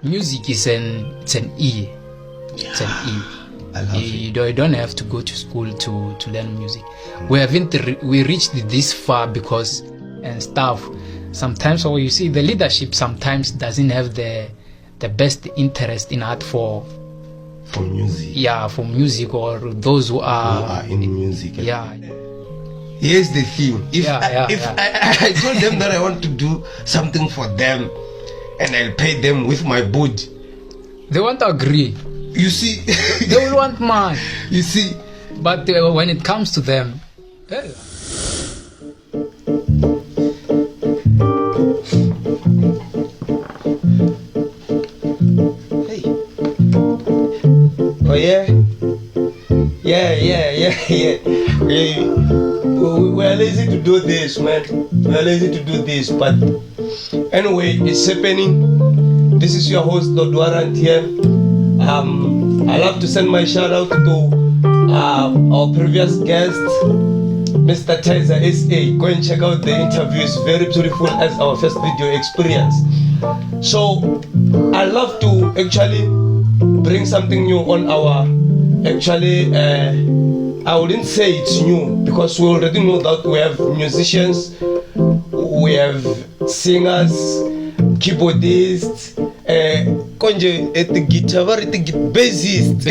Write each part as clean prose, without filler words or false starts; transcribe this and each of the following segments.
music is it's an ear. It's an ear. I love you don't have to go to school to learn music. We reached this far because and stuff. Sometimes, or you see, the leadership sometimes doesn't have the best interest in art for music. Yeah, for music, or those who are in music. Yeah. Here's the thing. If I told them that I want to do something for them, and I'll pay them with my body, they won't agree. You see, they will want money. You see, but when it comes to them, hey. Oh yeah. We're lazy to do this, man. We're lazy to do this, but anyway, it's happening. This is your host, Dodwarant here. I love to send my shout out to our previous guest, Mr. Tizer SA. Go and check out the interview. It's very beautiful as our first video experience. So I love to actually bring something new on our I wouldn't say it's new because we already know that we have musicians, we have singers, keyboardists, konje at the guitar, bassist.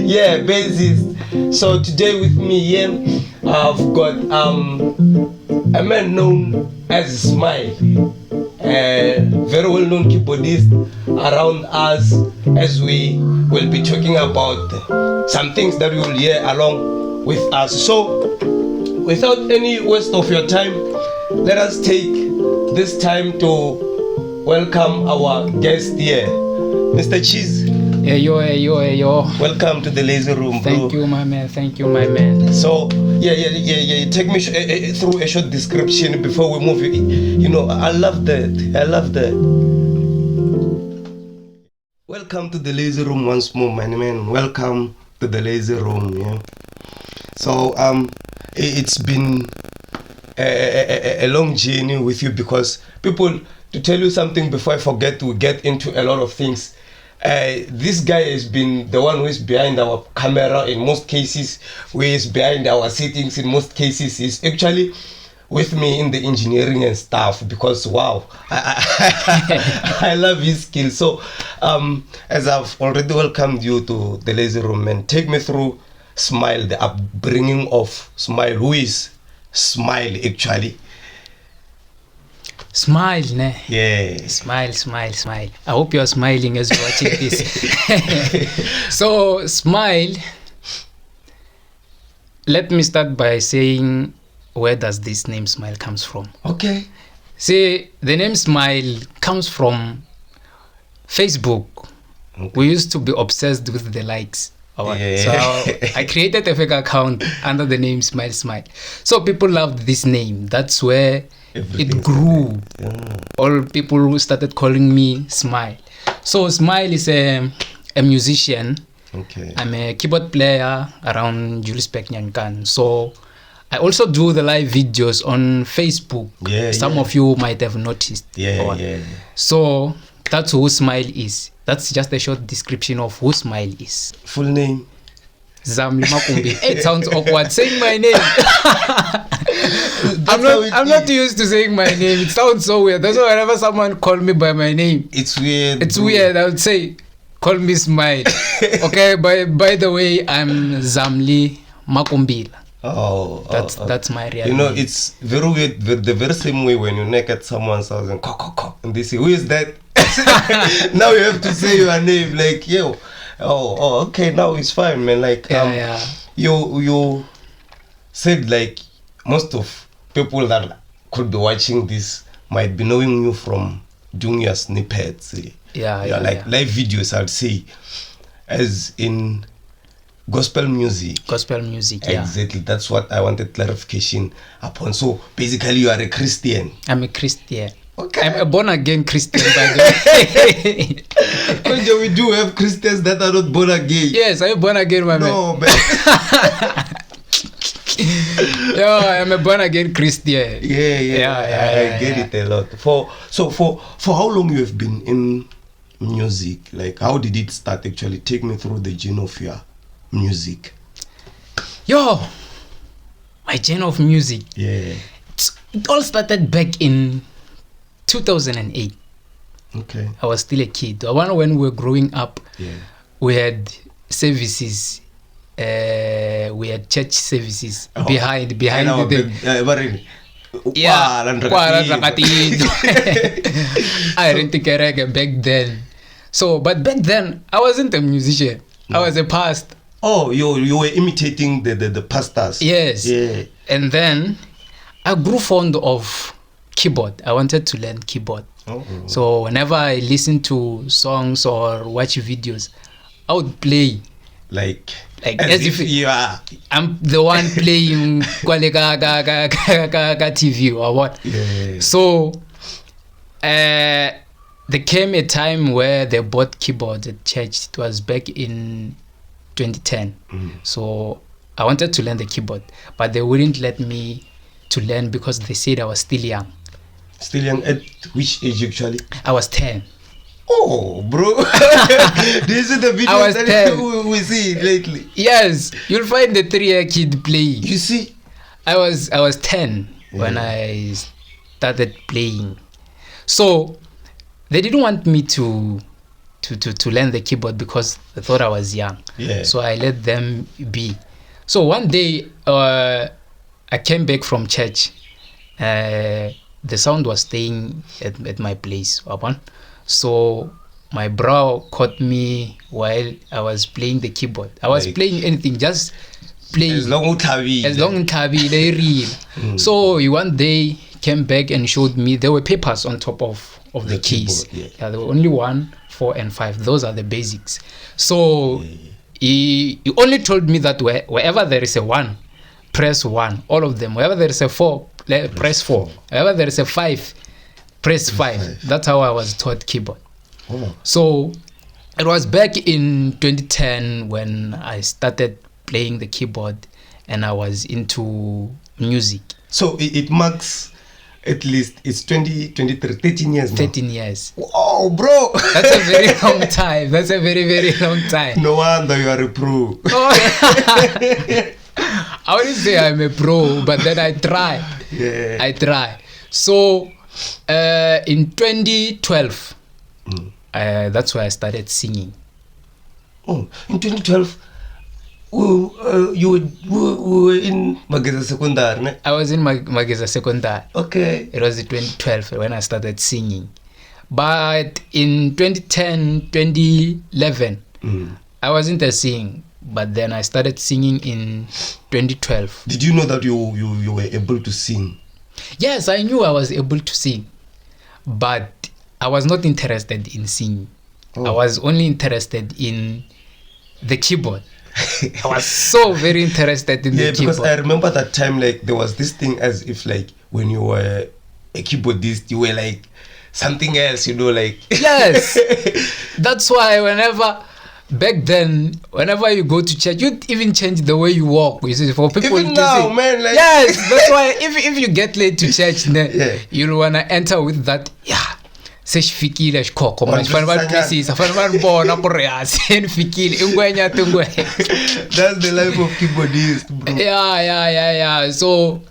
Yeah, bassist. So today with me here, I've got a man known as Smile, a very well-known keyboardist around us, as we will be talking about some things that you will hear along with us. So without any waste of your time, let us take this time to welcome our guest here, Mr. Cheese. Hey yo. Welcome to the Lazy Room, bro. Thank you, my man. So take me through a short description before we move. You know, I love that. Welcome to the Lazy Room once more, my man. Welcome to the Lazy Room. Yeah. So it's been a long journey with you, because people, to tell you something before I forget, to get into a lot of things. This guy has been the one who is behind our camera in most cases, who is behind our settings in most cases. He's actually with me in the engineering and stuff, because wow, I love his skills. So as I've already welcomed you to the Lazy Room, and take me through Smile, the upbringing of Smile. Who is Smile actually? Smile, ne? Yeah. Smile. I hope you're smiling as you're watching this. So, Smile. Let me start by saying, where does this name Smile comes from? Okay. See, the name Smile comes from Facebook. Okay. We used to be obsessed with the likes. Yeah. So I created a fake account under the name Smile. So people loved this name. That's where it grew. Yeah. All people who started calling me Smile. So Smile is a musician. Okay. I'm a keyboard player around Julius Peknyankan. So I also do the live videos on Facebook. Yeah, Some of you might have noticed. Yeah. So that's who Smile is. That's just a short description of who Smile is. Full name? Zamley Makumbila. It sounds awkward saying my name. I'm not used to saying my name. It sounds so weird. That's why whenever someone calls me by my name, it's weird. It's weird. I would say, call me Smile. Okay. By the way, I'm Zamley Makumbila. Oh, that's my reality. You know, it's very weird. The very same way when you knock at someone's house and and they say, "Who is that?" Now you have to say your name, like, yo. Oh, okay, now it's fine, man. Like, you said, like, most of people that could be watching this might be knowing you from doing your snippets. Like live videos, I'd say, as in gospel music. Exactly. That's what I wanted clarification upon. So basically, you are a Christian. I'm a Christian. Okay. I'm a born-again Christian, by the way. We do have Christians that are not born again. Yes, I'm born again, my man. No, man. Yeah, I'm a born again Christian. I get it a lot. For how long you have been in music? Like, how did it start actually? Take me through the journey of your music. Yo, my journey of music. Yeah. It all started back in 2008. Okay. I was still a kid. I wonder when we were growing up, we had services. We had church services behind the I didn't kereke back then. So, but back then I wasn't a musician. I was a pastor. Oh, you were imitating the pastors. Yes. Yeah. And then I grew fond of keyboard. I wanted to learn keyboard. Oh. So whenever I listen to songs or watch videos, I would play like as if you are. I'm the one playing TV or what. Yeah. So there came a time where they bought keyboards at church. It was back in 2010. So I wanted to learn the keyboard, but they wouldn't let me to learn because they said I was still young. Still young? At which age actually? I was 10. Oh, bro. This is the video that we see lately. Yes, you'll find the 3-year kid playing. You see? I was 10 when I started playing. So they didn't want me to learn the keyboard because they thought I was young. Yeah. So I let them be. So one day I came back from church. The sound was staying at my place. So my bro caught me while I was playing the keyboard. I was playing anything, just playing. As long as they real. So he one day came back and showed me there were papers on top of the keys. Keyboard, There were only 1, 4, and 5. Those are the basics. So he only told me that wherever there is a 1, press 1. All of them. Wherever there is a 4, press 4. Wherever there is a 5, press 5. That's how I was taught keyboard. Oh. So it was back in 2010 when I started playing the keyboard and I was into music. So it marks at least it's 13 years now. 13 years. Oh, bro. That's a very long time. That's a very, very long time. No wonder you are a pro. I wouldn't say I'm a pro, but then I try. Yeah. I try. So in 2012, that's where I started singing. Oh, in 2012, you were in Mageza Secondary, ne? I was in Mageza Secondary. Okay. It was in 2012 when I started singing. But in 2010, 2011, I wasn't a singing. But then I started singing in 2012. Did you know that you were able to sing? Yes, I knew I was able to sing. But I was not interested in singing. Oh. I was only interested in the keyboard. I was so very interested in the keyboard. Yeah, because I remember that time, like, there was this thing as if, like, when you were a keyboardist, you were, like, something else, like... Yes. That's why back then, whenever you go to church, you'd even change the way you walk. You see, for people even to now, say, man, like... Yes, that's why if you get late to church, you'll want to enter with that, that's the life of keyboardist, bro. Yeah. So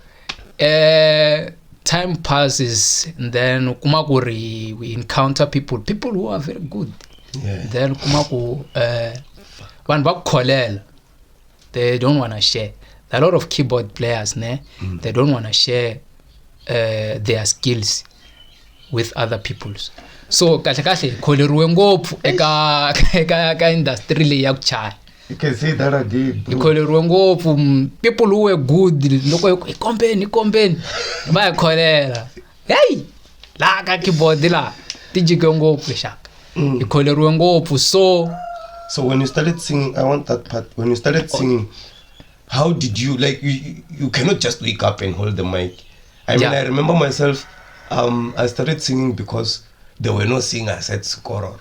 time passes and then we encounter people who are very good. Then they don't want to share. A lot of keyboard players, they don't want to share their skills with other people's. So kahle kholeruwe ngopfu eka industry le ya kuchaya. You can say that again, bro. Kholeruwe ngopfu people who were good loko ikompeni bayakholela. Hey, la ka keyboard la tijike ngopfu shaka. Kholeruwe ngopfu. So when you started singing, I want that part. When you started singing, how did you, like, you cannot just wake up and hold the mic. I mean, I remember myself, I started singing because there were no singers at Skoro.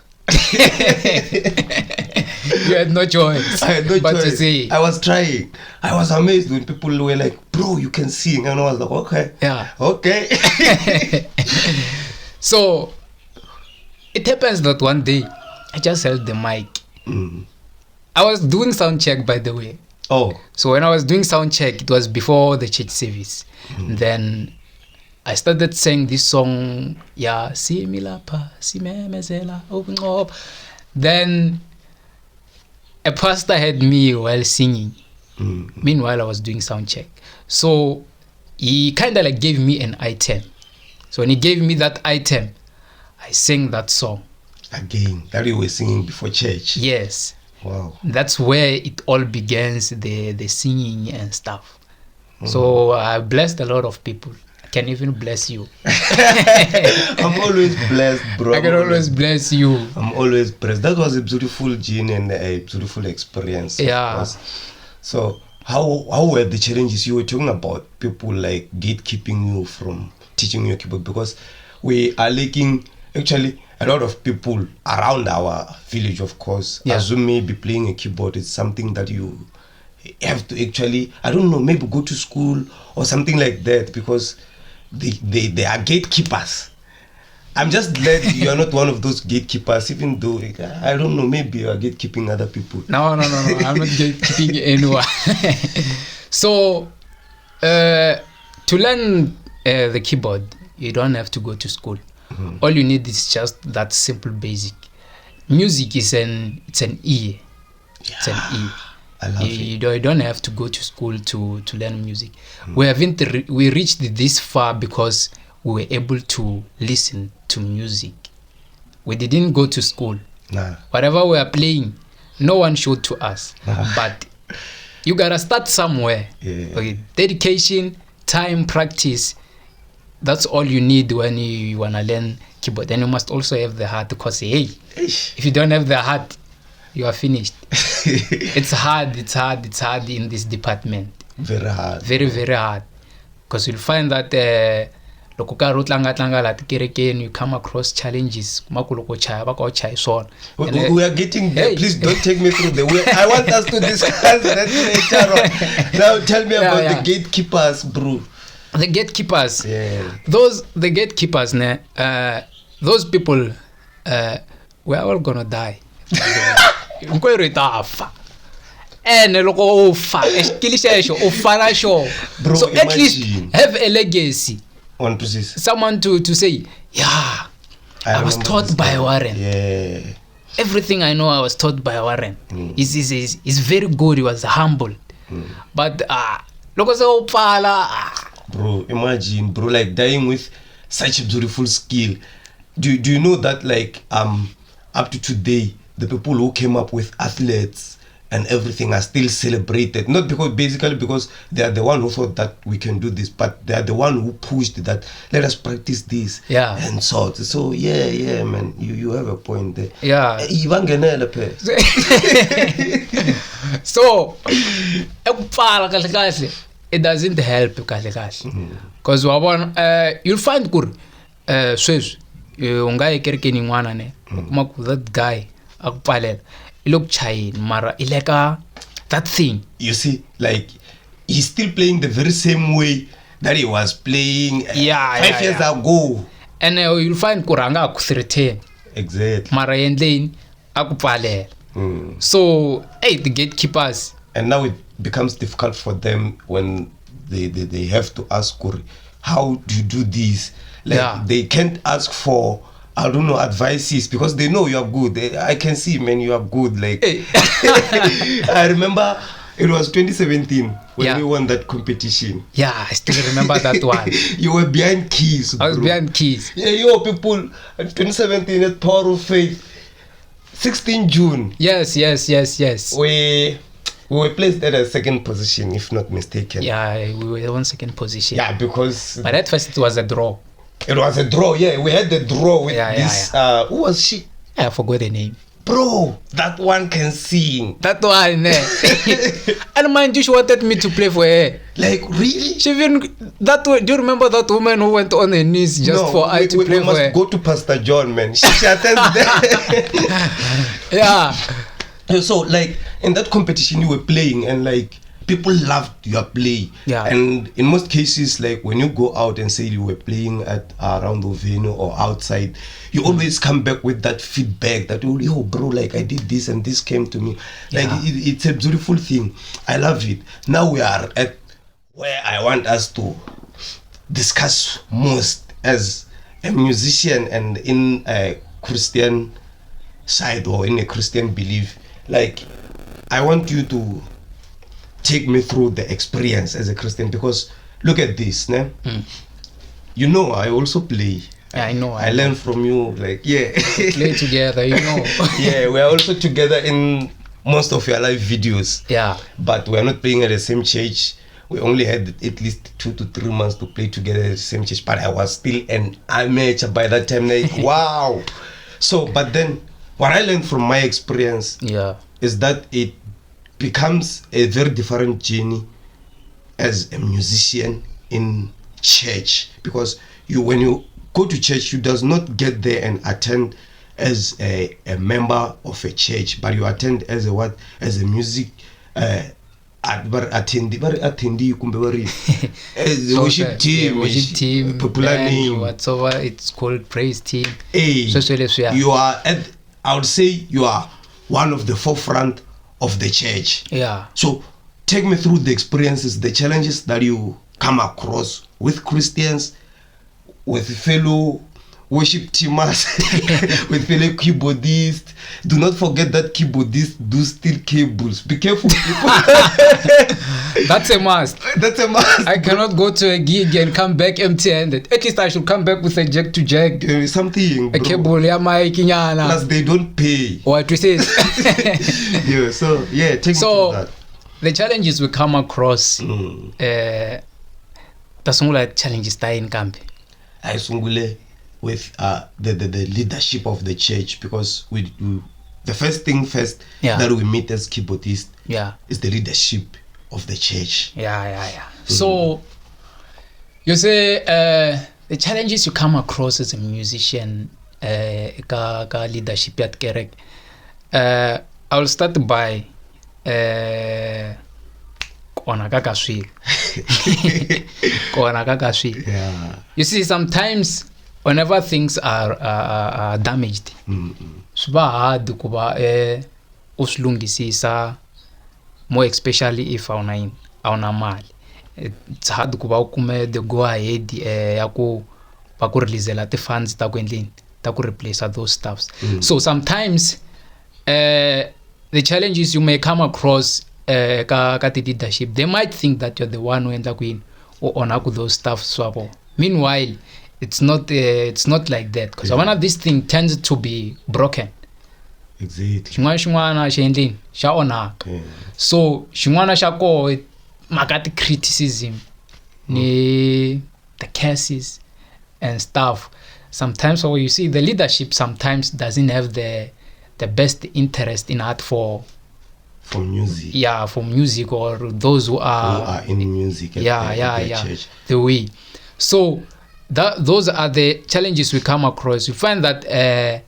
You had no choice. I had no but choice. To say. I was trying. I was amazed when people were like, bro, you can sing. And I was like, okay. Yeah. Okay. So it happens that one day I just held the mic. I was doing sound check, by the way. Oh. So when I was doing sound check, it was before the church service. Then I started saying this song, yeah, Similapa, Simemezela, open up. Then a pastor had me while singing. Meanwhile, I was doing sound check. So he kind of like gave me an item. So when he gave me that item, I sang that song. Again, that you were singing before church. Yes. Wow. That's where it all begins, the singing and stuff. So I blessed a lot of people. I can even bless you. I'm always blessed, bro. I can always bless you. I'm always blessed. That was a beautiful gene and a beautiful experience. Yeah. So how were the challenges you were talking about? People like gatekeeping you from teaching your keyboard, because we are lacking actually a lot of people around our village, of course. Yeah. Assume maybe playing a keyboard is something that you have to actually, I don't know, maybe go to school or something like that, because they are gatekeepers. I'm just glad you are not one of those gatekeepers, even though, I don't know, maybe you are gatekeeping other people. No. I'm not gatekeeping anyone. So, to learn the keyboard, you don't have to go to school. All you need is just that simple basic. Music is it's an ear. Yeah, It's an ear. I love it. You don't have to go to school to learn music. We reached this far because we were able to listen to music. We didn't go to school. Nah. Whatever we are playing, no one showed to us. But you gotta start somewhere. Yeah. Okay, dedication, time, practice. That's all you need when you wanna learn keyboard. Then you must also have the heart, because hey, if you don't have the heart, you are finished. It's hard in this department. Very hard. Very, very hard. Because you'll find that you come across challenges. We are getting there. Please don't take me through the way. I want us to discuss that later on. Now tell me about the gatekeepers, bro. The gatekeepers. Yeah. The gatekeepers, those people, we're all gonna die. And Bro, so at least imagine. have a legacy. Someone to say, yeah, I was taught by Warren. Yeah. Everything I know, I was taught by Warren. He's very good. He was humble. But bro, imagine, bro, like dying with such a beautiful skill. Do you know that, like, up to today, the people who came up with athletes and everything are still celebrated? Not because they are the one who thought that we can do this, but they are the one who pushed that, let us practice this. Yeah. And so yeah, man, you have a point there. Yeah. So it doesn't help because you'll find that guy that thing. You see, like, he's still playing the very same way that he was playing 5 years ago. And you'll find kuranga 13. Exactly. Mara yendlane akupalel. So the gatekeepers. And now it becomes difficult for them when they have to ask Kuri, how do you do this? Like, they can't ask for, I don't know, advices, because they know you are good. I can see, man, you are good. Like, I remember it was 2017 when we won that competition. Yeah, I still remember that one. You were behind keys, bro. I was behind keys. Yeah, people, 2017 at Power of Faith, 16 June. Yes. We were placed at a second position, if not mistaken. Yeah, we were on second position. Yeah, because... But at first it was a draw. It was a draw, yeah. We had the draw with this... who was she? I forgot the name. Bro, that one can sing. That one, And mind you, she wanted me to play for her. Like, really? She even... Do you remember that woman who went on her knees just for I to play for her? We must go to Pastor John, man. She attends there. Yeah. So like in that competition you were playing, and like people loved your play. Yeah. And in most cases, like when you go out and say you were playing at around the venue or outside, you always come back with that feedback that, oh, yo, bro, like I did this and this came to me. Like it's a beautiful thing. I love it. Now we are at where I want us to discuss most as a musician and in a Christian side or in a Christian belief. Like I want you to take me through the experience as a Christian, because look at this, né? You know, I also play. Yeah, I know. I learn from you, like, yeah. We play together, you know. Yeah, we are also together in most of your live videos. Yeah. But we are not playing at the same church. We only had at least 2 to 3 months to play together at the same church. But I was still an amateur by that time. Like, wow. So, but then what I learned from my experience is that it becomes a very different journey as a musician in church, because when you go to church, you does not get there and attend as a member of a church, but you attend as a music attendee as a worship team, popular name, whatsoever it's called, praise team. You are I would say you are one of the forefront of the church. Yeah. So take me through the experiences, the challenges that you come across with Christians, with fellow worship teamers, with fellow keyboardists. Do not forget that keyboardists do steal cables. Be careful, people. That's a must. That's a must. I cannot go to a gig and come back empty-handed. At least I should come back with a jack to jack. Something, bro. A cable, yeah, my kinyana. Plus they don't pay. What we say. Yeah. So yeah, take me through that. The challenges we come across. The sungula challenges die in camp. I sungule with the leadership of the church, because we the first thing that we meet as keyboardists is the leadership of the church. So you say the challenges you come across as a musician, ka leadership at kerek. I will start by you see, sometimes whenever things are damaged, it's hard kuba usilungisisa, more especially if awuna mali. It's hard kuba ukume the go ahead yaku baku release the funds ta ku endlini ta ku replace those stuffs. So sometimes the challenges you may come across ka leadership, they might think that you're the one who enda queen or on those stuff swabo. Meanwhile, it's not like that, because one of these things tends to be broken. Exactly. Shingwana shendlini sha onaka. So shingwana shako makati criticism ni the cases and stuff. Sometimes, so you see, the leadership sometimes doesn't have the best interest in art for music. Yeah, for music, or those who are in music. Church. The way. So those are the challenges we come across. You find that they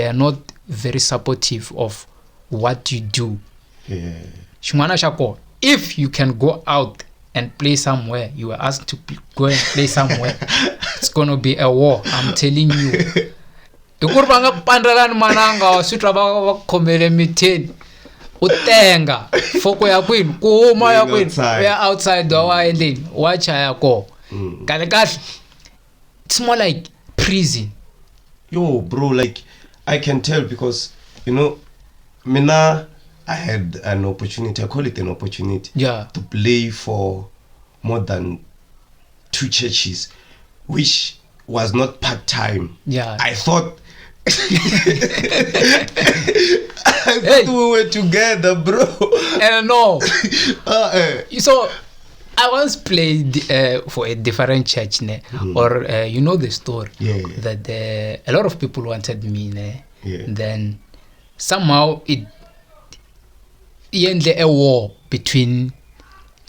are not very supportive of what you do. If you can go out and play somewhere, you are asked to go and play somewhere, it's gonna be a war, I'm telling you. Ikurubanga pandalan mananga sutra ba komele miteni utenga foko ya kwini kuuma ya kwini we are outside the ending watch yako kale it's more like prison. Yo bro, like I can tell, because you know mina I had an opportunity, I call it an opportunity, to play for more than 2 churches, which was not part-time. I thought we were together, bro. No. So I once played for a different church, or you know the story, that a lot of people wanted me, then somehow it ended a war between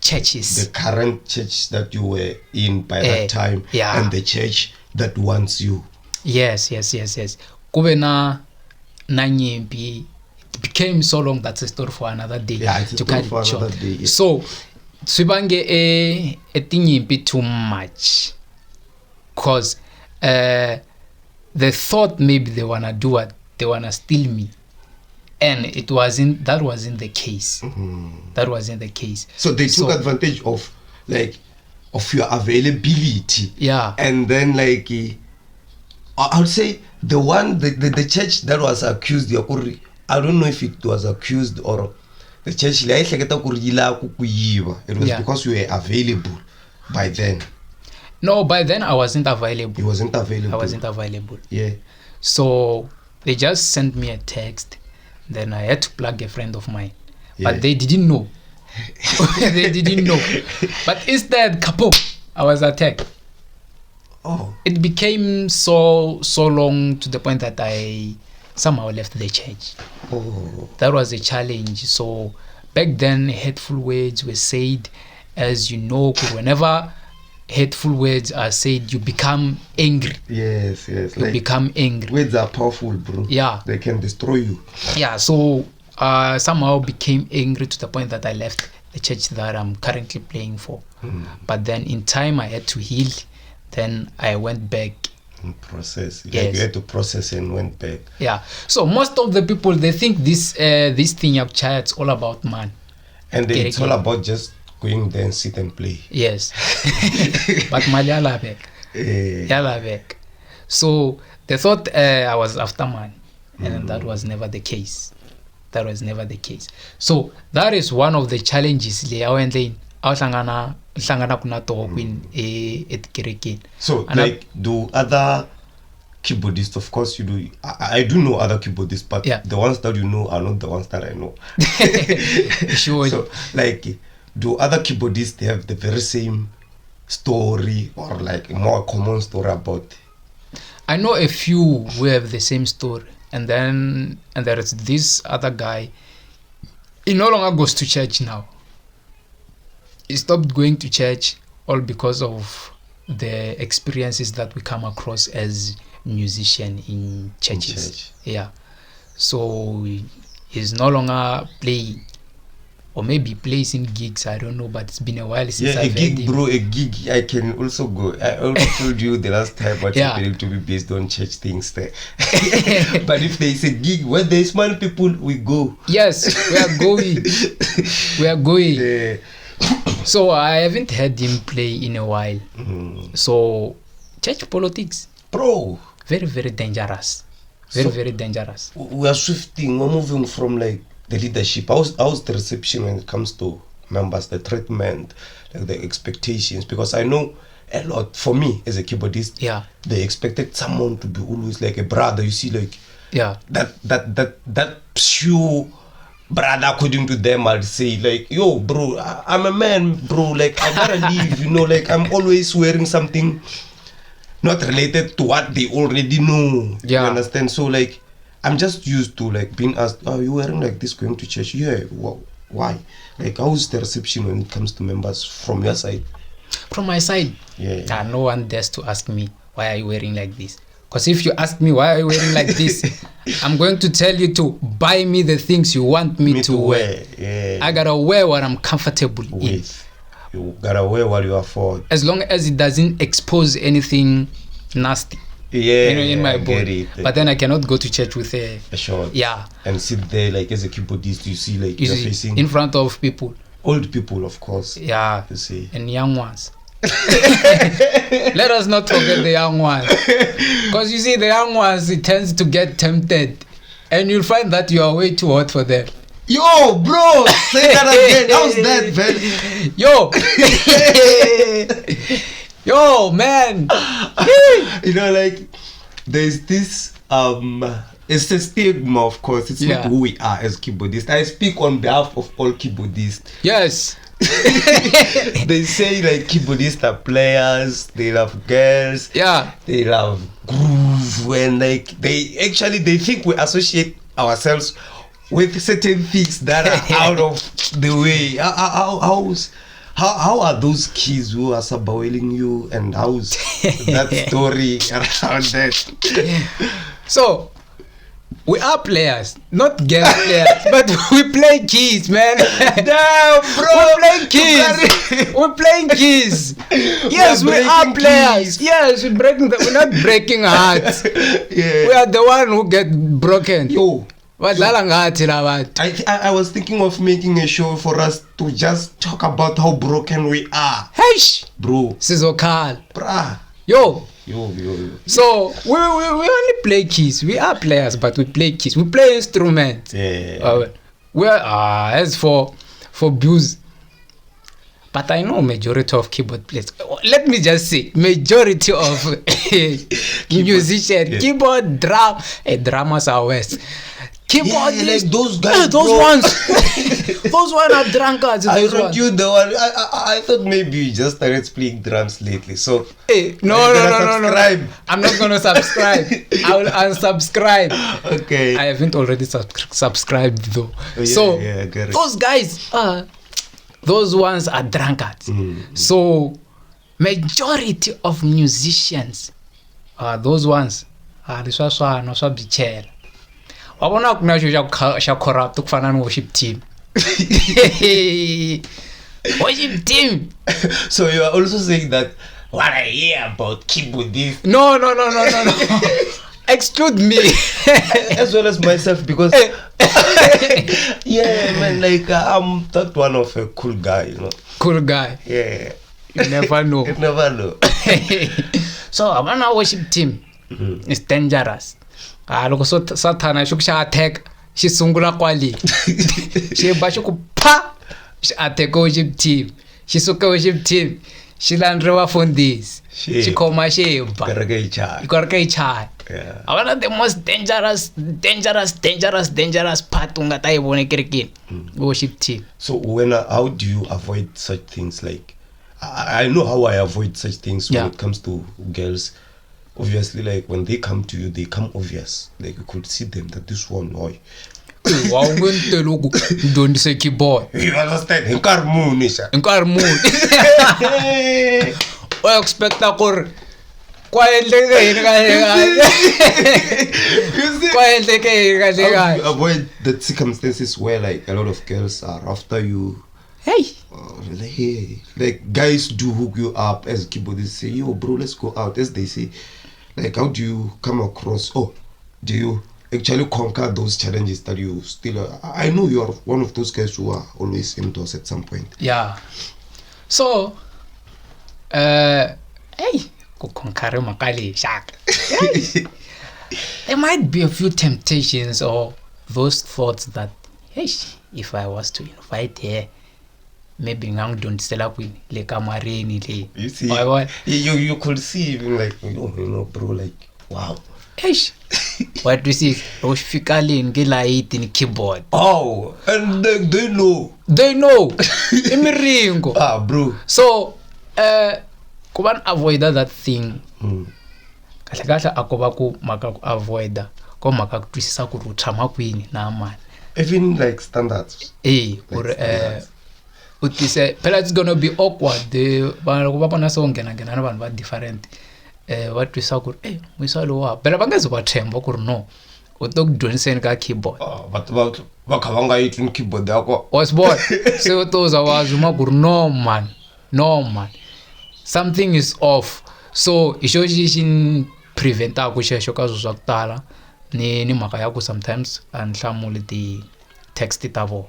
churches. The current church that you were in by that time, and the church that wants you. Yes. kube na nyimpi. It became so long, that's a story for another day. Yeah, it's a story for another day. Yeah. So swibange a tinyimpi too much, cause they thought maybe they wanna do what they wanna steal me, and that wasn't the case. That wasn't the case. So they took advantage of your availability. Yeah. And then I would say the church that was accused, I don't know if it was accused or the church, it was because you were available by then. No, by then I wasn't available. You wasn't available. I wasn't available. Yeah. So they just sent me a text. Then I had to plug a friend of mine. Yeah. But they didn't know. They didn't know. But instead, kapoom, I was attacked. Oh. It became so long to the point that I somehow left the church. Oh. That was a challenge. So back then, hateful words were said. As you know, whenever hateful words are said, you become angry. Yes. You become angry. Words are powerful, bro. Yeah. They can destroy you. Yeah, so somehow became angry to the point that I left the church that I'm currently playing for. But then in time I had to heal. Then I went back. Process. Yes. You had to process and went back. Yeah. So most of the people, they think this thing of church, it's all about man. And then it's all about just going there and sit and play. Yes. But Malayala back. Yala back. So they thought I was after man. And that was never the case. That was never the case. So that is one of the challenges. So do other keyboardists, of course you do. I do know other keyboardists, but the ones that you know are not the ones that I know. Sure. So do other keyboardists have the very same story or a more common story about it? I know a few who have the same story, and there is this other guy. He no longer goes to church now. He stopped going to church all because of the experiences that we come across as musician in churches. Yeah. So he's no longer playing. Or maybe plays in gigs, I don't know, but it's been a while since I've heard him. A gig, I can also go. I also told you the last time what happening to be based on church things there. But if there is a gig where there is small people, we go. Yes, we are going. We are going. Yeah. So I haven't heard him play in a while. So church politics, bro, very, very dangerous. Very dangerous. We are shifting, we're moving from the leadership. How's the reception when it comes to members, the treatment, the expectations? Because I know a lot, for me as a keyboardist, they expected someone to be always like a brother. You see, that pure brother, according to them, I'll say yo bro, I'm a man, bro, I gotta leave, I'm always wearing something not related to what they already know. You understand? So I'm just used to being asked, are you wearing this going to church? Yeah. Why? How's the reception when it comes to members from your side? From my side, no one dares to ask me, why are you wearing like this? Because if you ask me why are you wearing like this, I'm going to tell you to buy me the things you want me to wear. I gotta wear what I'm comfortable in. You gotta wear what you afford. As long as it doesn't expose anything nasty. In my body. But then I cannot go to church with a short. Yeah. And sit there as a keyboardist, you see you're facing in front of people. Old people, of course. Yeah. You see. And young ones. Let us not forget the young ones. Because you see, the young ones, it tends to get tempted. And you'll find that you are way too hot for them. Yo, bro, say that again. How's that, man? Yo, man. There's this it's a stigma, of course. It's not who we are as keyboardists. I speak on behalf of all keyboardists. Yes. They say keyboardists are players, they love girls, they love groove, and they think we associate ourselves with certain things that are out of the way. How are those kids who are sabawailing you, and how's that story around that? So We are players, not girl players, but we play keys, man. Damn, bro. We play keys. We're playing keys. Yes, we are players. Keys. Yes, we're not breaking hearts. Yeah. We are the one who get broken. Yo. I I was thinking of making a show for us to just talk about how broken we are. Hey, bro. Sizokal. Bruh. Yo. Yo. So we only play keys. We are players, but we play keys. We play instruments. Yeah. As for blues. But I know majority of keyboard players. Let me just say, majority of musicians, keyboard, drum, drummers are West. Keyboard, like those guys, those bro. ones, those ones are drunkards. I heard you the one. I thought maybe you just started playing drums lately. So hey, no. I'm not gonna subscribe. I will unsubscribe. Okay. I haven't already subscribed though. Oh, yeah, so I get it. those guys, those ones are drunkards. So majority of musicians, those ones are the bichela. Wabona kuna sha corrupt kufana no worship team. Worship team. So you are also saying that what I hear about keyboardists. No. Exclude me. As well as myself, because yeah, man, like I'm that one of a cool guy, you know. Cool guy. Yeah. You never know. You never know. So Wabona worship team is dangerous. Loko so sathana xukusha attack xi sungula kwali xi ba xi ku pha xi attack worship team xi suka worship team xi landriwa fondisi xi khoma xi ba ikareke ichaya. Yeah. One of the most dangerous part unga ta yibone kerekeni worship team. So how do you avoid such things? Like I know how I avoid such things when it comes to girls. Obviously, like when they come to you, they come obvious. Like you could see them that this one boy. Don't say keyboard. You understand? Inkarmoon. I expect that kor. Avoid the circumstances where like a lot of girls are after you. Hey. Like guys do hook you up as keyboardists say, yo bro, let's go out, as they say. Like how do you come across, do you actually conquer those challenges that you still I know you are one of those guys who are always indoors at some point. Yeah. So there might be a few temptations or those thoughts that, hey, if I was to invite her, maybe don't sell up with like amarini. You see, you could see even like, you know, bro, like wow. Eish. What do you see? Oshfikali ngila in keyboard. Oh, and they know. They know. Imiringo. Bro. So, kuban avoid that thing. Kahle akoba ku maka avoid ko maka kutwisisa ku ruthama kwini na mani. Even like standards. Phela it's gonna be awkward. Kuba bona so ngena nabantu ba different. What we saw good, we saw low. But I guess what tempo could no. What dog doing saying got keyboard. But about Wakawanga eating keyboard, was boy. So those are Zuma good. No man. Something is off. So it shows you prevent akusha shoka zuzakutala ni maka yako sometimes and hlamuli the text it avo.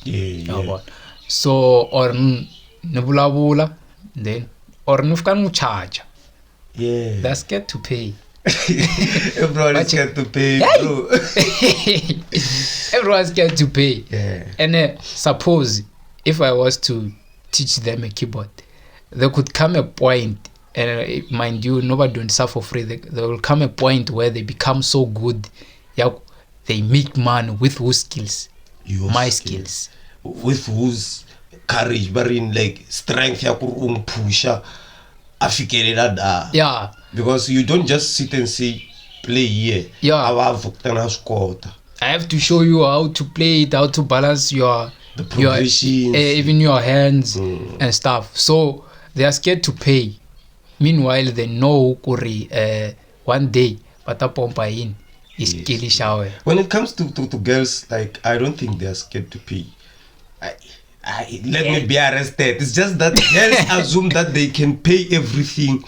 Yeah. So or nebula then or nufkan charge. Yeah. They're scared to pay. Everyone is scared to pay, bro. Everyone's scared to pay. Yeah. And suppose if I was to teach them a keyboard, there could come a point, and mind you, nobody don't suffer for free. There will come a point where they become so good, they make money with whose skills? My skills. With whose courage, but in like strength, pusha. Yeah. Because you don't just sit and say play here. Yeah. I have to show you how to play it, how to balance the provisions, even your hands and stuff. So they are scared to pay. Meanwhile, they know one day, but pompa in isikili shawe. When it comes to girls, like, I don't think they're scared to pay. Let me be arrested. It's just that girls assume that they can pay everything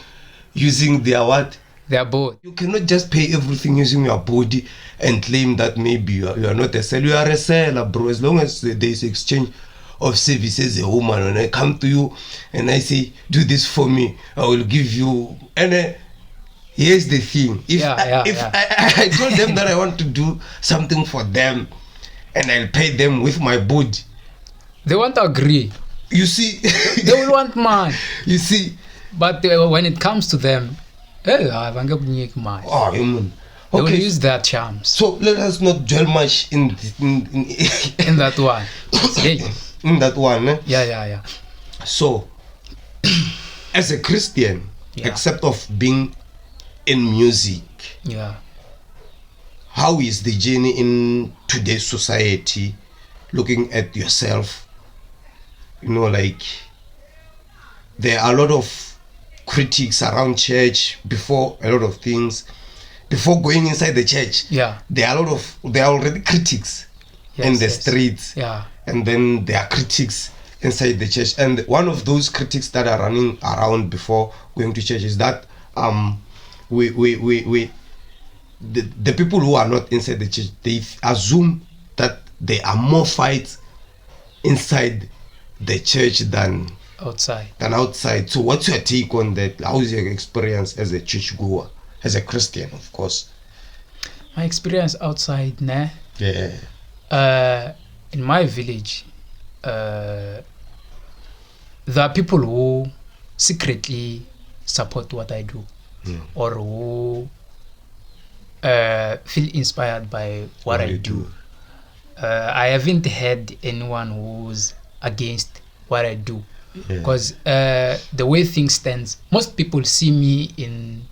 using their what? Their both. You cannot just pay everything using your body and claim that maybe you are not a seller. You are a seller, bro. As long as there is exchange of services, a woman, and I come to you and I say, do this for me, I will give you. And here's the thing. If I told them that I want to do something for them and I'll pay them with my body, they won't agree. You see, they will want money. You see, but when it comes to them, they will use their charms. So let us not dwell much in that one. In that one. Eh? Yeah. So, as a Christian, except of being in music, how is the journey in today's society? Looking at yourself, like, there are a lot of critics around church before a lot of things. Before going inside the church, there are already critics in the streets, and then there are critics inside the church. And one of those critics that are running around before going to church is that the people who are not inside the church, they assume that there are more fights inside the church than outside. So what's your take on that? How is your experience as a church goer, as a Christian, of course? My experience outside, in my village, there are people who secretly support what I do, or who feel inspired by what I do. I haven't had anyone who's against what I do, because the way things stands, most people see me in.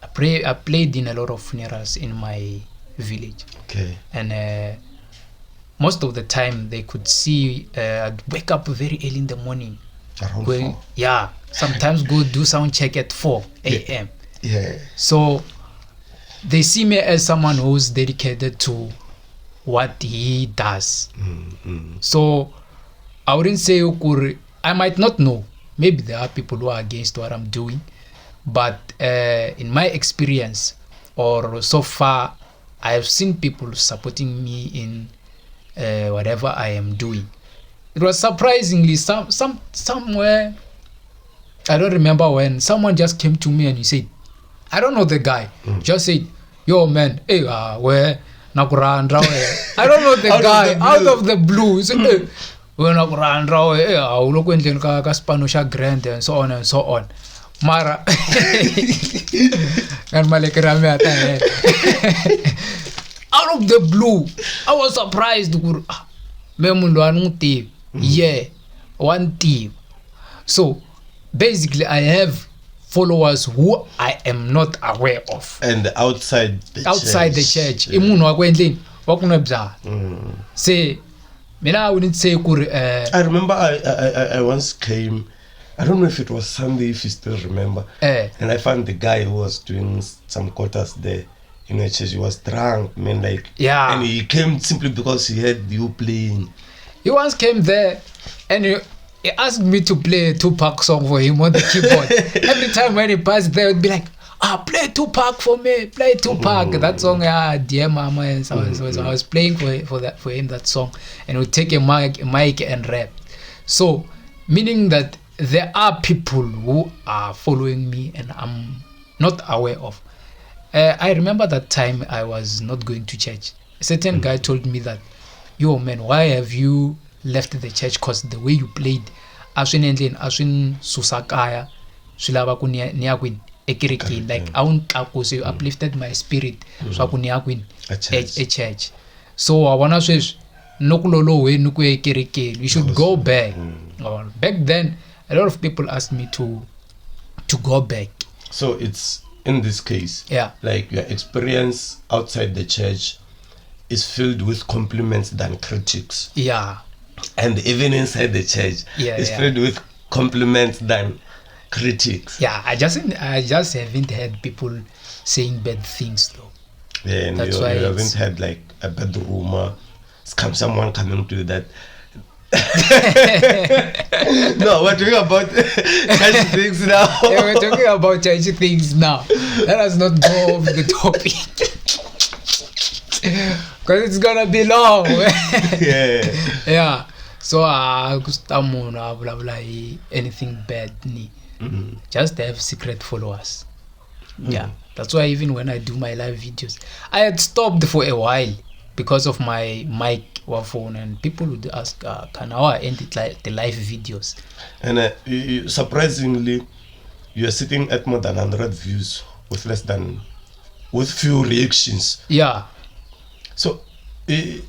I played in a lot of funerals in my village, and most of the time they could see I'd wake up very early in the morning. Around 4? Yeah, sometimes go do sound check at 4 a.m. So they see me as someone who's dedicated to what he does. So I wouldn't say I might not know. Maybe there are people who are against what I'm doing, but in my experience, or so far, I have seen people supporting me in whatever I am doing. It was surprisingly somewhere, I don't remember when, someone just came to me and he said, I don't know the guy, just said, yo man, hey, where Nakurandra? I don't know the guy, out of the blue. He said, hey, where Nakurandra? Hey, I'll look into Spanosha Grand and so on and so on. Mara and Malekramia. Out of the blue, I was surprised. One team. So basically, I have followers who I am not aware of. And outside the church. Say, I wouldn't say. I remember I once came. I don't know if it was Sunday, if you still remember. And I found the guy who was doing some quarters there in a church. He was drunk, man, like. Yeah. And he came simply because he heard you playing. He once came there and he asked me to play a Tupac song for him on the keyboard. Every time when he passed there, he'd be like, play Tupac for me, play Tupac. That song, Dear Mama, and so on. So I was playing for him that song, and he would take a mic and rap. So, meaning that there are people who are following me and I'm not aware of. I remember that time I was not going to church. A certain guy told me that, yo man, why have you left the church? Because the way you played, aswin susakaya, sulaba kuniakwin ekiriki, like I so you uplifted my spirit, so kuniakwin a church. So I wanna say nokulolo we nuku ekiriki. You should go back. Back then, a lot of people asked me to go back. So it's in this case, like your experience outside the church is filled with compliments than critics. Yeah. And even inside the church, it's filled with compliments than critics. Yeah, I just haven't heard people saying bad things though. Yeah, and That's you why haven't had like a bad rumor. Someone coming to you that. No, we're talking about churchy things now. Yeah, we're talking about churchy things now. Let us not go off the topic. Because it's gonna be long. Yeah. So anything bad just have secret followers. Yeah. That's why even when I do my live videos, I had stopped for a while because of my mic or phone, and people would ask, can I end it like the live videos? And surprisingly, you are sitting at more than 100 views with few reactions. Yeah. So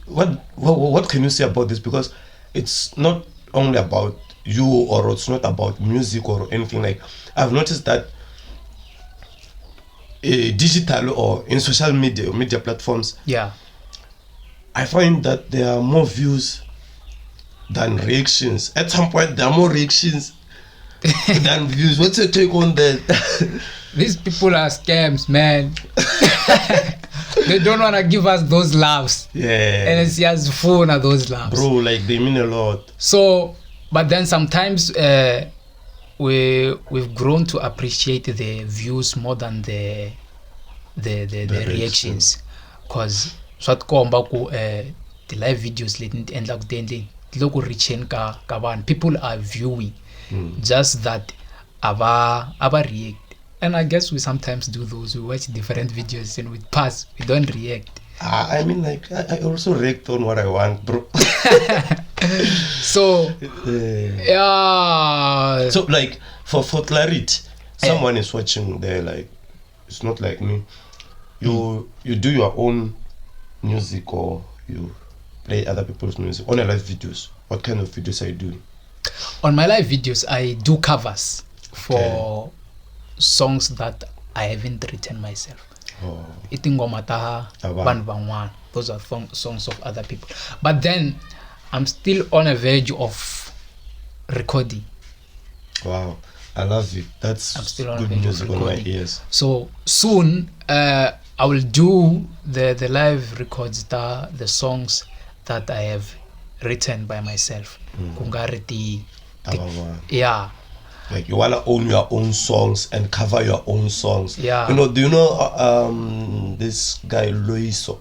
what can you say about this? Because it's not only about you, or it's not about music or anything. Like, I've noticed that digital or in social media platforms, Yeah. I find that there are more views than reactions. At some point, there are more reactions than views. What's your take on that? These people are scams, man. They don't want to give us those laughs. Yeah. And it's just phone are those laughs. Bro, like, they mean a lot. So, but then sometimes we've grown to appreciate the views more than the reactions. Because the live videos people are viewing, just that aba react. And I guess we sometimes do those. We watch different videos and we pass. We don't react. I mean, like, I also react on what I want, bro. So, yeah. So, like, for clarity, someone is watching there, like, it's not like me. You do your own music, or you play other people's music on your live videos. What kind of videos are you doing? On my live videos, I do covers for songs that I haven't written myself. Those are songs of other people. But then I'm still on a verge of recording. Wow, I love it. That's good music on my ears. So soon I will do the live records, the songs that I have written by myself. Yeah. Like, you wanna own your own songs and cover your own songs. Yeah. You know, do you know this guy Loiso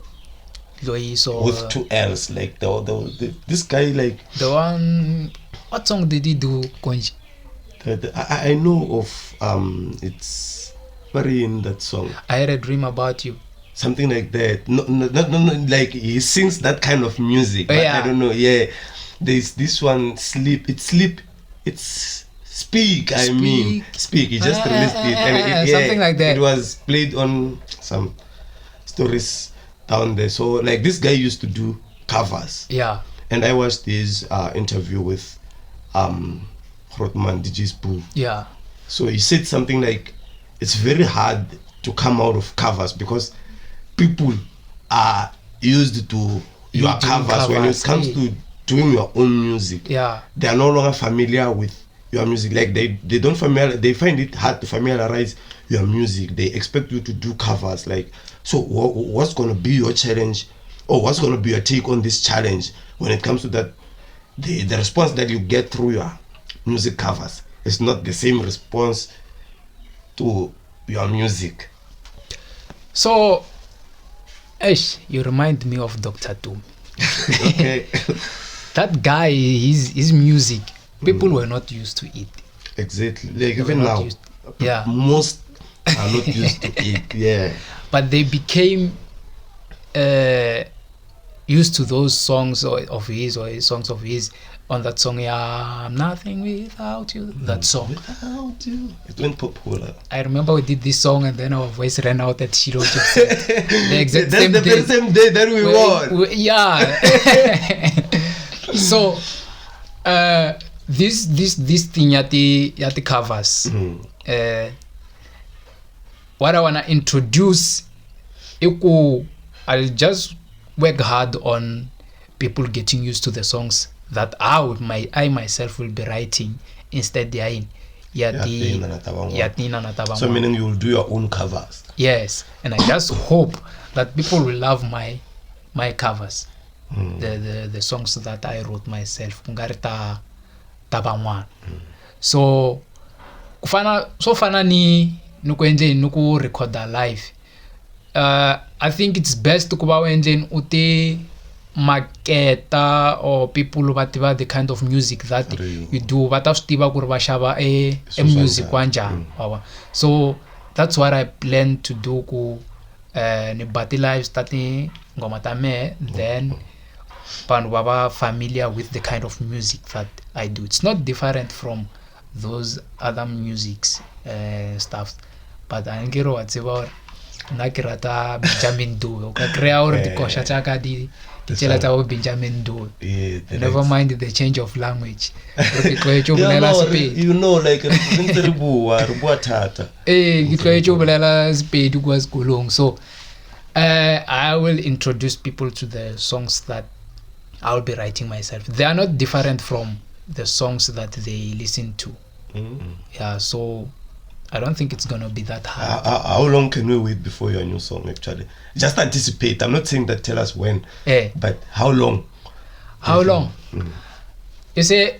with 2 L's? Like, this guy, like, the one. What song did he do, Konji? I know of it's very in that song. I had a dream about you. Something like that. No, like, he sings that kind of music. But I don't know. Yeah, there's this one, Sleep. It's Speak. Speak. He just released it, and something like that. It was played on some stories down there. So, like, this guy used to do covers. Yeah. And I watched his interview with Rotman DJ's Boo. Yeah. So he said something like, it's very hard to come out of covers because people are used to your covers. When it comes to doing your own music, they are no longer familiar with your music. Like, they find it hard to familiarize your music. They expect you to do covers. Like, so what's going to be your challenge, or what's going to be your take on this challenge when it comes to that? The response that you get through your music covers is not the same response to your music. So, you remind me of Dr. Doom. Okay. That guy, his music, people were not used to it. Exactly. Like, even now, most are not used to it. Yeah. But they became used to those songs of his on that song. I'm nothing without you. That song. Without you. It went popular. I remember we did this song, and then our voice ran out at Shiro. The exact That's same the day. same day that we won. Yeah. So this thing yati covers. What I wanna introduce, I'll just work hard on people getting used to the songs that I myself will be writing. Instead, they are in Yatina na Tabangwa. Yatina na Tabangwa. So meaning you'll do your own covers. Yes, and I just hope that people will love my covers, the songs that I wrote myself. Kungarita Tabangwa. So fana ni nukuenje nuku recorda live. I think it's best to kuba wenje uti maketa or people bativa the kind of music that you do. Batafstiva kurba shaba a music wanja. So that's what I plan to do ku ni bati live starting ngomatame, then pan baba familiar with the kind of music that I do. It's not different from those other musics stuff, but angiro watsiba nakirata Benjamin Dube ka crea or the kosha chaka di chela ta Benjamin Dube. Never mind the change of language. You know, like rubuwa tata. So I will introduce people to the songs that I will be writing myself. They are not different from the songs that they listen to. Yeah, so I don't think it's gonna be that hard. How long can we wait before your new song actually? Just anticipate. I'm not saying that tell us when, but how long? How long? You say,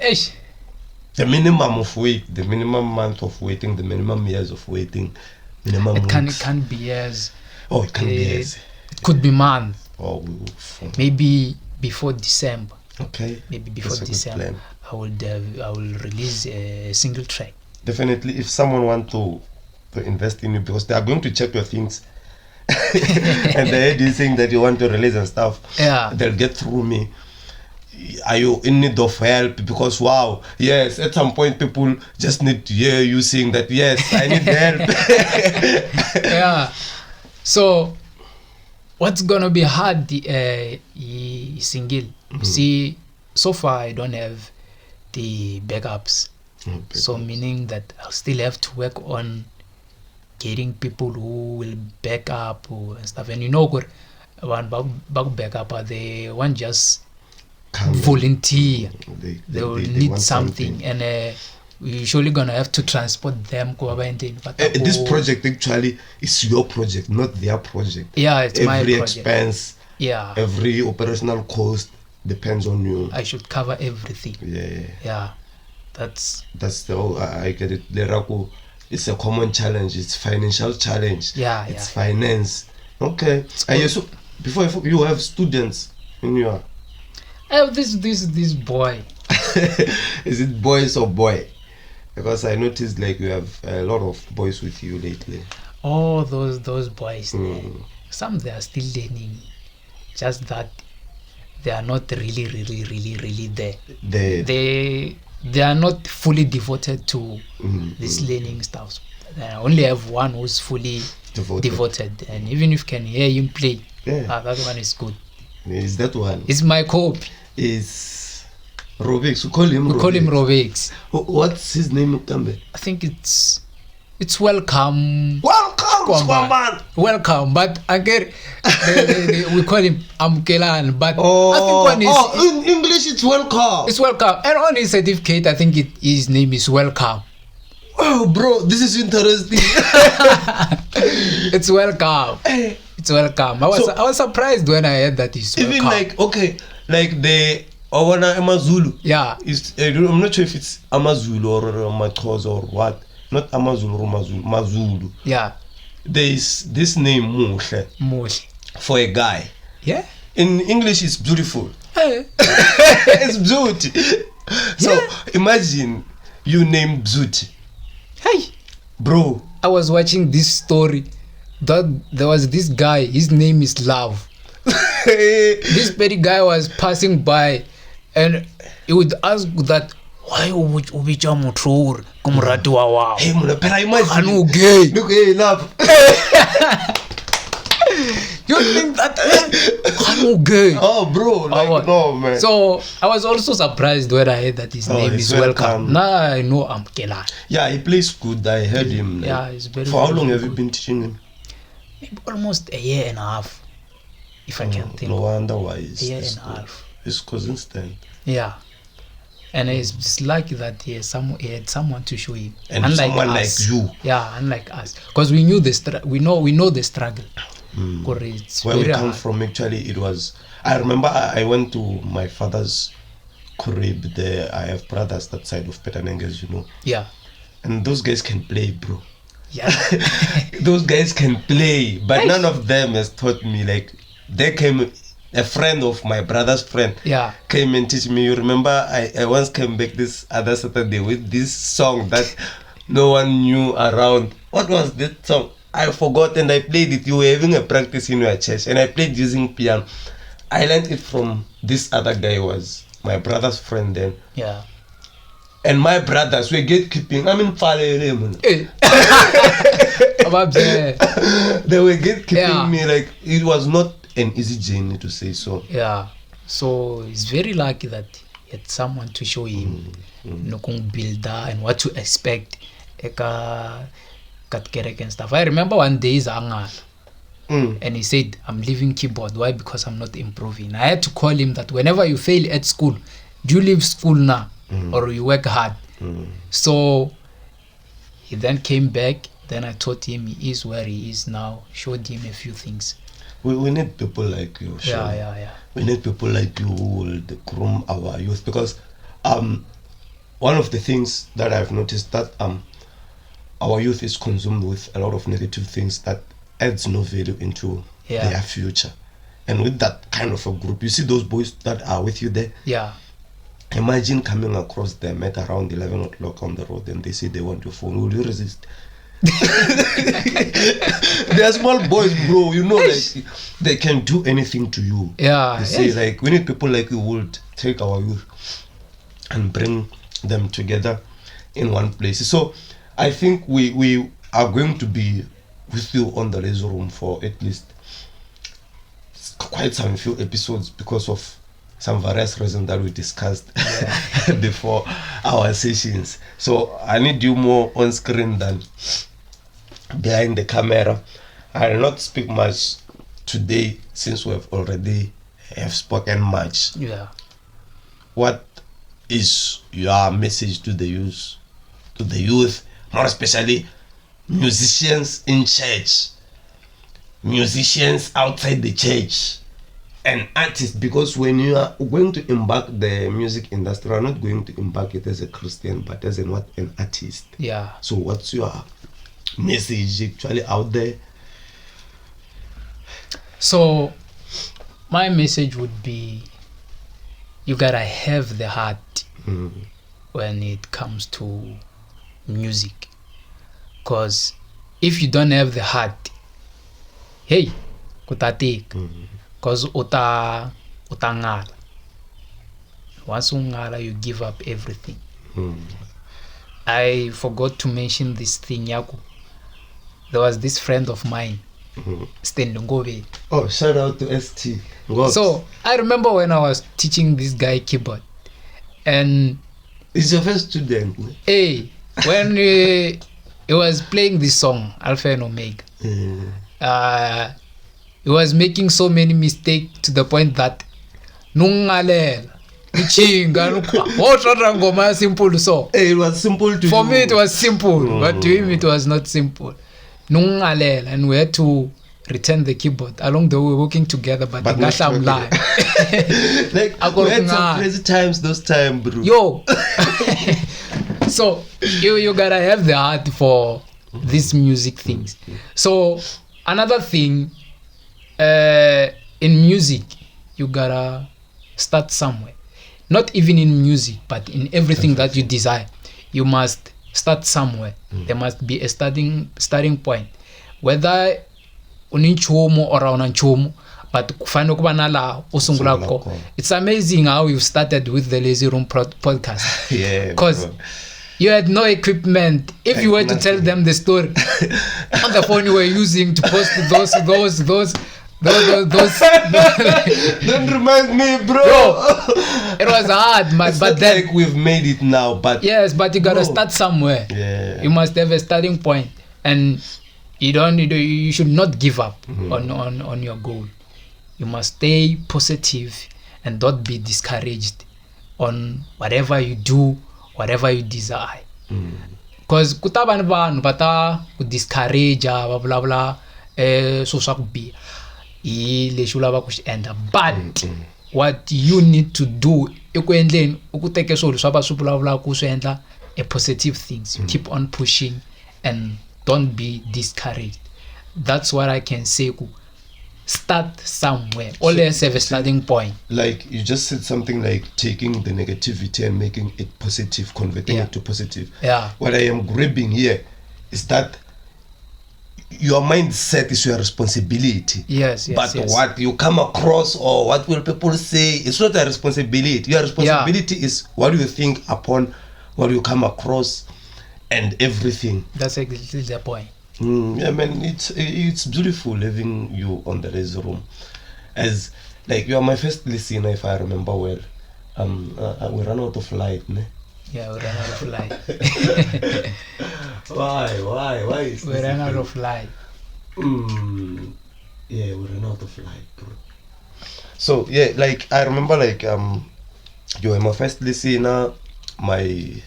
the minimum of wait, the minimum month of waiting, the minimum years of waiting, minimum it can be years. Oh, it can be years. It could be months. Oh, maybe before December. Okay. Maybe before December, I will release a single track. Definitely, if someone want to invest in you, because they are going to check your things, and they heard you saying that you want to release and stuff, they'll get through me. Are you in need of help? Because wow, yes, at some point people just need to hear you saying that yes, I need help. Yeah. So what's gonna be hard single? See, so far I don't have the backups. So meaning that I'll still have to work on getting people who will back up and stuff. And you know, one back up, they won't just volunteer. They will need something, and we're usually gonna have to transport them. This project actually is your project, not their project. Yeah, it's my project. Every expense, every operational cost depends on you. I should cover everything. Yeah. That's the whole, I get it. Leraku, it's a common challenge. It's financial challenge. It's finance. Okay. So before you have students in your. I have this boy. Is it boys or boy? Because I noticed like you have a lot of boys with you lately. Oh, those boys. Some they are still learning. Just that they are not really there. They are not fully devoted to this learning stuff. I only have one who's fully devoted, and even if you can hear him play, that one is good. Is that one? It's my copy. Is Robix. We call him Robix. What's his name, Mukambe? I think it's welcome. Welcome, but again, we call him Amkelan. But I think one is in English it's welcome. It's welcome, and on his certificate, I think his name is welcome. Oh, bro, this is interesting. It's welcome. It's welcome. I was surprised when I heard that it's welcome. Even like the Awana Amazulu. Yeah. I'm not sure if it's Amazulu or Makoz or what. Not Amazulu or Mazulu. Yeah. There is this name Muhle for a guy. Yeah. In English, it's beautiful. It's beauty. So imagine you name Bzuti. Hey, bro. I was watching this story that there was this guy. His name is Love. This petty guy was passing by, and he would ask that. Why ubicha mutur kumrati wa wao? Hey, but imagine. Anu gay. Look, hey, Love. You think that Anu gay? Oh, bro, no, man. So I was also surprised when I heard that his name is welcome. Now I know I'm Kela. Yeah, he plays good. I heard him. He's very. For how long have you been teaching him? Maybe almost a year and a half, if I can think. No wonder why. A year and a half. It's consistent. Yeah. And it's lucky that he had someone to show him. And unlike someone us. like you. Yeah, unlike us, because we knew we know the struggle. It's Where we very come hard. from, actually, it was. I remember I went to my father's crib there. I have brothers that side of Petanenges, Yeah, and those guys can play, bro. yeah. Those guys can play, but none of them has taught me. Like, they came, a friend of my brother's friend Yeah. came and teach me. You remember, I once came back this other Saturday with this song that no one knew around. What was that song? I forgot, and I played it. You were having a practice in your church, and I played using piano. I learned it from this other guy, was my brother's friend then. Yeah. And my brothers were gatekeeping. I mean, they were gatekeeping me. Like, it was not an easy journey, to say so. Yeah. So he's very lucky that he had someone to show him build and what to expect and stuff. I remember one day he's and he said, I'm leaving keyboard. Why? Because I'm not improving. I had to call him that whenever you fail at school, do you leave school now or you work hard? So he then came back. Then I taught him he is where he is now, showed him a few things. We need people like you. Sure. Yeah. We need people like you who will groom our youth, because one of the things that I've noticed that our youth is consumed with a lot of negative things that adds no value into their future. And with that kind of a group, you see those boys that are with you there. Yeah. Imagine coming across them at around 11 o'clock on the road and they say they want your phone. Will you resist? They are small boys, bro. Like, they can do anything to you. Yeah. They say, like, we need people like you who will take our youth and bring them together in one place. So I think we are going to be with you on the Lazy Room for at least quite some few episodes, because of some various reasons that we discussed before our sessions. So I need you more on screen than behind the camera. I will not speak much today since we have already spoken much. Yeah. What is your message to the youth, more especially musicians in church, musicians outside the church, and artists? Because when you are going to embark the music industry, you are not going to embark it as a Christian, but as an artist. Yeah. So what's your message actually out there? So my message would be, you gotta have the heart when it comes to music. Because if you don't have the heart, hey, kutatik. Because utangala. Once ungala, you give up everything. I forgot to mention this thing, Yaku. There was this friend of mine, Stendongove. Oh, shout out to ST. So I remember when I was teaching this guy keyboard, and it's your first student. Hey, when he was playing this song, Alpha and Omega, he was making so many mistakes to the point that simple. So it was simple to for you. me it was simple, but to him it was not simple. And we had to return the keyboard. Along the way, we were working together, but not like we had some crazy times those times, bro. Yo. So you gotta have the heart for these music things. So another thing, in music, you gotta start somewhere. Not even in music, but in everything that you desire, you must start somewhere. There must be a starting point. Whether uninchomo or unanchomo, but kufana kuba nala usungula ko. It's amazing how you started with the Lazy Room podcast. Yeah, because you had no equipment. If you were to tell them the story on the phone you were using to post those don't remind me, bro. It was hard, but then like we've made it now. But yes, but you gotta start somewhere. Yeah. You must have a starting point, and you should not give up on your goal. You must stay positive and don't be discouraged on whatever you do, whatever you desire. Because kutaba ni vanhu va ta ku discourage va vulavula so swa ku biha hi lexi u lavaka ku xi endla, but what you need to do i ku endleni u ku teke swilo swa va swi vulavulaka ku swi endla a positive things. You keep on pushing and don't be discouraged. That's what I can say. Start somewhere. Always have a starting point. Like you just said something like taking the negativity and making it positive, converting it to positive. Yeah. What I am grabbing here is that your mindset is your responsibility. Yes. But what you come across or what will people say, it's not a responsibility. Your responsibility is what you think upon what you come across and everything. That's exactly the point. Yeah, man, it's beautiful having you on the lazy room, as like you are my first listener, if I remember well. We ran out of light, ne? Yeah, we ran out of light. Why is we ran out of light? Yeah, we ran out of light, bro. So yeah, like I remember, like you were my first listener. The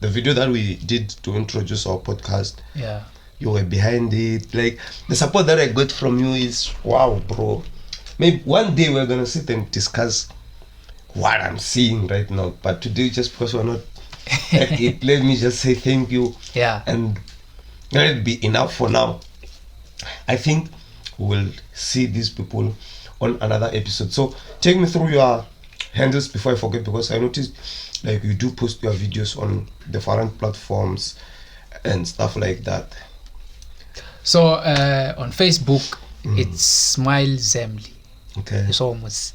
video that we did to introduce our podcast. Yeah. You were behind it. Like the support that I got from you is wow, bro. Maybe one day we're gonna sit and discuss what I'm seeing right now. But today, just because we're not at it, let me just say thank you. Yeah. And let it be enough for now. I think we'll see these people on another episode. So take me through your handles before I forget, because I noticed like you do post your videos on different platforms and stuff like that. So on Facebook, it's Zamley. Okay. It's almost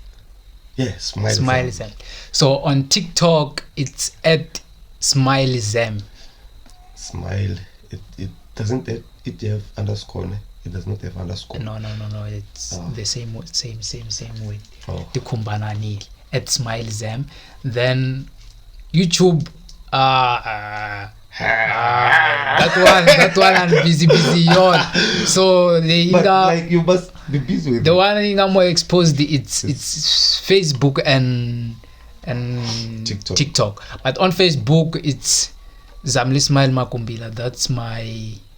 Smile Zamley. So on TikTok, it's at SmileZam. Smile. It doesn't have underscore. Ne? It does not have underscore. No. It's the same way. Oh. The kumbananil at SmileZam. Then YouTube. That one I'm busy on. So like you must be busy with the one I'm more exposed. It's Facebook and TikTok. But on Facebook it's Zamley Smile Makumbila. That's my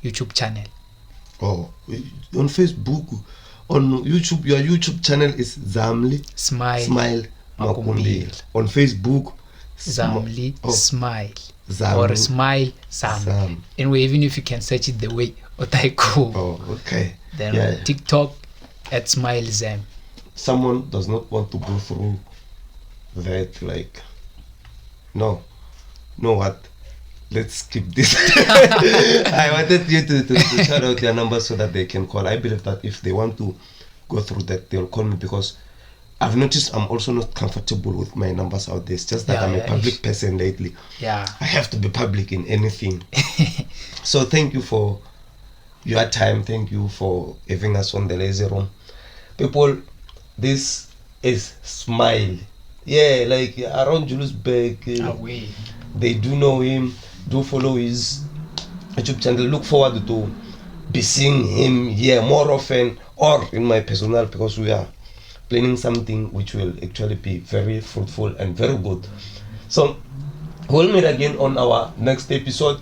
YouTube channel. Oh, on Facebook, on YouTube, your YouTube channel is Zamley Smile Makumbila. On Facebook, Zamley Smile. Zam. Or Smile Zam. Anyway, even if you can search it the way Otaiko. Oh, okay. Then on TikTok at SmileZam. Someone does not want to go through that, like, no, what? Let's skip this. I wanted you to shout out their numbers so that they can call. I believe that if they want to go through that, they'll call me, because I've noticed I'm also not comfortable with my numbers out there. It's just that I'm a public person lately. Yeah. I have to be public in anything. So thank you for your time. Thank you for having us on the lazy room. People, this is Smile. Yeah, like around Julius Beck. They do know him. Do follow his YouTube channel. Look forward to be seeing him here more often, or in my personal, because we are planning something which will actually be very fruitful and very good. So we'll meet again on our next episode.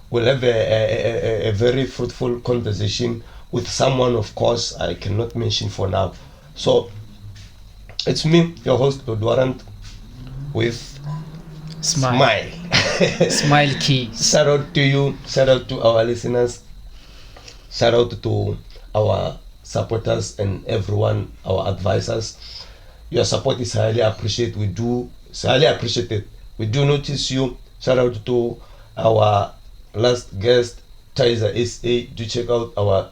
We'll have a very fruitful conversation with someone, of course, I cannot mention for now. So it's me, your host, Lodwarant, with Smile. SmileKeys. Shout out to you, shout out to our listeners, shout out to our supporters and everyone, our advisors. Your support is highly appreciated. We do notice you. Shout out to our last guest, Tizer SA. Do check out our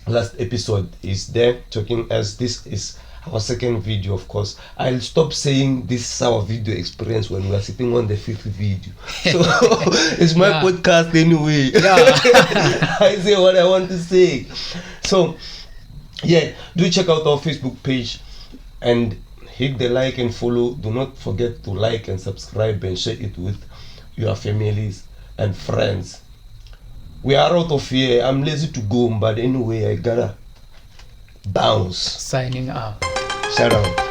last episode. Is there talking, as this is our second video, of course. I'll stop saying this is our video experience when we are sitting on the fifth video. So it's my podcast anyway. I say what I want to say. So yeah, do check out our Facebook page and hit the like and follow. Do not forget to like and subscribe and share it with your families and friends. We are out of here. I'm lazy to go, but anyway, I gotta bounce. Signing out. Shout out.